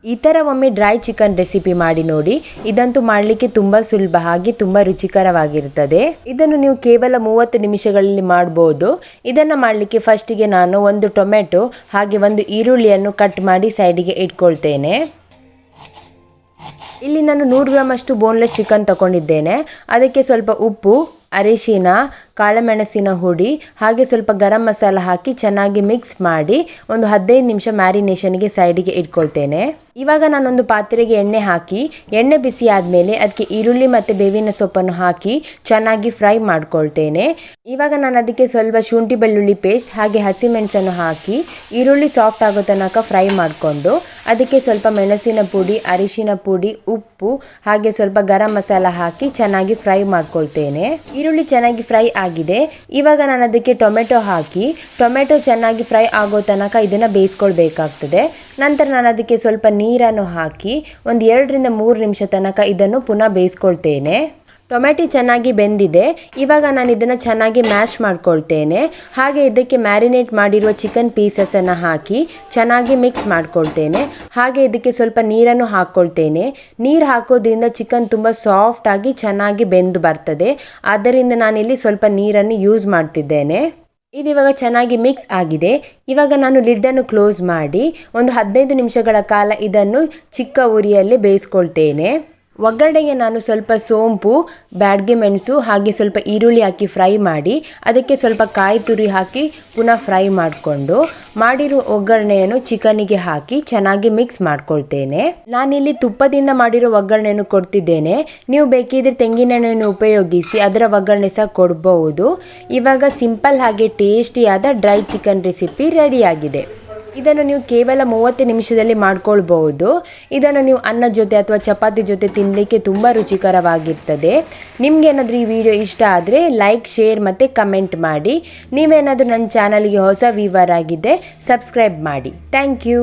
ಈ ಥರ ಒಮ್ಮೆ ಡ್ರೈ ಚಿಕನ್ ರೆಸಿಪಿ ಮಾಡಿ ನೋಡಿ. ಇದಂತೂ ಮಾಡಲಿಕ್ಕೆ ತುಂಬ ಸುಲಭ ಹಾಗೆ ತುಂಬ ರುಚಿಕರವಾಗಿರ್ತದೆ. ಇದನ್ನು ನೀವು ಕೇವಲ 30 ನಿಮಿಷಗಳಲ್ಲಿ ಮಾಡ್ಬೋದು. ಇದನ್ನು ಮಾಡಲಿಕ್ಕೆ ಫಸ್ಟಿಗೆ ನಾನು ಒಂದು ಟೊಮೆಟೊ ಹಾಗೆ ಒಂದು ಈರುಳ್ಳಿಯನ್ನು ಕಟ್ ಮಾಡಿ ಸೈಡಿಗೆ ಇಟ್ಕೊಳ್ತೇನೆ. ಇಲ್ಲಿ ನಾನು 100 ಗ್ರಾಮ್ ಅಷ್ಟು ಬೋನ್ಲೆಸ್ ಚಿಕನ್ ತಗೊಂಡಿದ್ದೇನೆ. ಅದಕ್ಕೆ ಸ್ವಲ್ಪ ಉಪ್ಪು, ಅರಿಶಿನ, ಕಾಳುಮೆಣಸಿನ ಹುಡಿ ಹಾಗೆ ಸ್ವಲ್ಪ ಗರಂ ಮಸಾಲ ಹಾಕಿ ಚೆನ್ನಾಗಿ ಮಿಕ್ಸ್ ಮಾಡಿ ಒಂದು 15 ನಿಮಿಷ ಮ್ಯಾರಿನೇಷನ್ಗೆ ಸೈಡಿಗೆ ಇಟ್ಕೊಳ್ತೇನೆ. ಇವಾಗ ನಾನೊಂದು ಪಾತ್ರೆಗೆ ಎಣ್ಣೆ ಹಾಕಿ ಎಣ್ಣೆ ಬಿಸಿ ಆದಮೇಲೆ ಅದಕ್ಕೆ ಈರುಳ್ಳಿ ಮತ್ತು ಬೇವಿನ ಸೊಪ್ಪನ್ನು ಹಾಕಿ ಚೆನ್ನಾಗಿ ಫ್ರೈ ಮಾಡ್ಕೊಳ್ತೇನೆ. ಇವಾಗ ನಾನು ಅದಕ್ಕೆ ಸ್ವಲ್ಪ ಶುಂಠಿ ಬೆಳ್ಳುಳ್ಳಿ ಪೇಸ್ಟ್ ಹಾಗೆ ಹಸಿಮೆಣಸನ್ನು ಹಾಕಿ ಈರುಳ್ಳಿ ಸಾಫ್ಟ್ ಆಗೋ ತನಕ ಫ್ರೈ ಮಾಡಿಕೊಂಡು ಅದಕ್ಕೆ ಸ್ವಲ್ಪ ಮೆಣಸಿನ ಪುಡಿ, ಅರಿಶಿನ ಪುಡಿ, ಉಪ್ಪು ಹಾಗೆ ಸ್ವಲ್ಪ ಗರಂ ಮಸಾಲ ಹಾಕಿ ಚೆನ್ನಾಗಿ ಫ್ರೈ ಮಾಡ್ಕೊಳ್ತೇನೆ. ಈರುಳ್ಳಿ ಚೆನ್ನಾಗಿ ಫ್ರೈ ಆಗಿದೆ. ಇವಾಗ ನಾನು ಅದಕ್ಕೆ ಟೊಮೆಟೊ ಹಾಕಿ ಟೊಮೆಟೊ ಚೆನ್ನಾಗಿ ಫ್ರೈ ಆಗೋ ತನಕ ಇದನ್ನು ಬೇಯಿಸ್ಕೊಳ್ಬೇಕಾಗ್ತದೆ. ನಂತರ ನಾನು ಅದಕ್ಕೆ ಸ್ವಲ್ಪ ನೀರನ್ನು ಹಾಕಿ ಒಂದು 2 ರಿಂದ 3 ನಿಮಿಷ ತನಕ ಇದನ್ನು ಪುನಃ ಬೇಯಿಸ್ಕೊಳ್ತೇನೆ. ಟೊಮೆಟೊ ಚೆನ್ನಾಗಿ ಬೆಂದಿದೆ. ಇವಾಗ ನಾನು ಇದನ್ನು ಚೆನ್ನಾಗಿ ಮ್ಯಾಶ್ ಮಾಡ್ಕೊಳ್ತೇನೆ. ಹಾಗೆ ಇದಕ್ಕೆ ಮ್ಯಾರಿನೇಟ್ ಮಾಡಿರುವ ಚಿಕನ್ ಪೀಸಸನ್ನು ಹಾಕಿ ಚೆನ್ನಾಗಿ ಮಿಕ್ಸ್ ಮಾಡ್ಕೊಳ್ತೇನೆ. ಹಾಗೆ ಇದಕ್ಕೆ ಸ್ವಲ್ಪ ನೀರನ್ನು ಹಾಕ್ಕೊಳ್ತೇನೆ. ನೀರು ಹಾಕೋದ್ರಿಂದ ಚಿಕನ್ ತುಂಬ ಸಾಫ್ಟಾಗಿ ಚೆನ್ನಾಗಿ ಬೆಂದು ಬರ್ತದೆ. ಆದ್ದರಿಂದ ನಾನಿಲ್ಲಿ ಸ್ವಲ್ಪ ನೀರನ್ನು ಯೂಸ್ ಮಾಡ್ತಿದ್ದೇನೆ. ಇದಿವಾಗ ಚೆನ್ನಾಗಿ ಮಿಕ್ಸ್ ಆಗಿದೆ. ಇವಾಗ ನಾನು ಲಿಡ್ಡನ್ನು ಕ್ಲೋಸ್ ಮಾಡಿ ಒಂದು 15 ನಿಮಿಷಗಳ ಕಾಲ ಇದನ್ನು ಚಿಕ್ಕ ಉರಿಯಲ್ಲಿ ಬೇಯಿಸ್ಕೊಳ್ತೇನೆ. ಒಗ್ಗರಣೆಗೆ ನಾನು ಸ್ವಲ್ಪ ಸೋಂಪು, ಬ್ಯಾಡಗಿ ಮೆಣಸು ಹಾಗೆ ಸ್ವಲ್ಪ ಈರುಳ್ಳಿ ಹಾಕಿ ಫ್ರೈ ಮಾಡಿ ಅದಕ್ಕೆ ಸ್ವಲ್ಪ ಕಾಯಿ ತುರಿ ಹಾಕಿ ಪುನಃ ಫ್ರೈ ಮಾಡಿಕೊಂಡು ಮಾಡಿರುವ ಒಗ್ಗರಣೆಯನ್ನು ಚಿಕನ್ನಿಗೆ ಹಾಕಿ ಚೆನ್ನಾಗಿ ಮಿಕ್ಸ್ ಮಾಡ್ಕೊಳ್ತೇನೆ. ನಾನಿಲ್ಲಿ ತುಪ್ಪದಿಂದ ಮಾಡಿರೋ ಒಗ್ಗರಣೆಯನ್ನು ಕೊಡ್ತಿದ್ದೇನೆ. ನೀವು ಬೇಕಿದ್ರೆ ತೆಂಗಿನೆಣ್ಣೆಯನ್ನು ಉಪಯೋಗಿಸಿ ಅದರ ಒಗ್ಗರಣೆ ಸಹ ಕೊಡಬಹುದು. ಇವಾಗ ಸಿಂಪಲ್ ಹಾಗೆ ಟೇಸ್ಟಿಯಾದ ಡ್ರೈ ಚಿಕನ್ ರೆಸಿಪಿ ರೆಡಿಯಾಗಿದೆ. ಇದನ್ನು ನೀವು ಕೇವಲ 30 ನಿಮಿಷದಲ್ಲಿ ಮಾಡ್ಕೊಳ್ಬಹುದು. ಇದನ್ನು ನೀವು ಅನ್ನ ಜೊತೆ ಅಥವಾ ಚಪಾತಿ ಜೊತೆ ತಿನ್ನಲಿಕ್ಕೆ ತುಂಬ ರುಚಿಕರವಾಗಿರ್ತದೆ. ನಿಮಗೇನಾದರೂ ಈ ವಿಡಿಯೋ ಇಷ್ಟ ಆದರೆ ಲೈಕ್, ಶೇರ್ ಮತ್ತು ಕಮೆಂಟ್ ಮಾಡಿ. ನೀವೇನಾದರೂ ನನ್ನ ಚಾನಲ್ಗೆ ಹೊಸ ವ್ಯೂವರ್ ಆಗಿದ್ದರೆ ಸಬ್ಸ್ಕ್ರೈಬ್ ಮಾಡಿ. Thank you.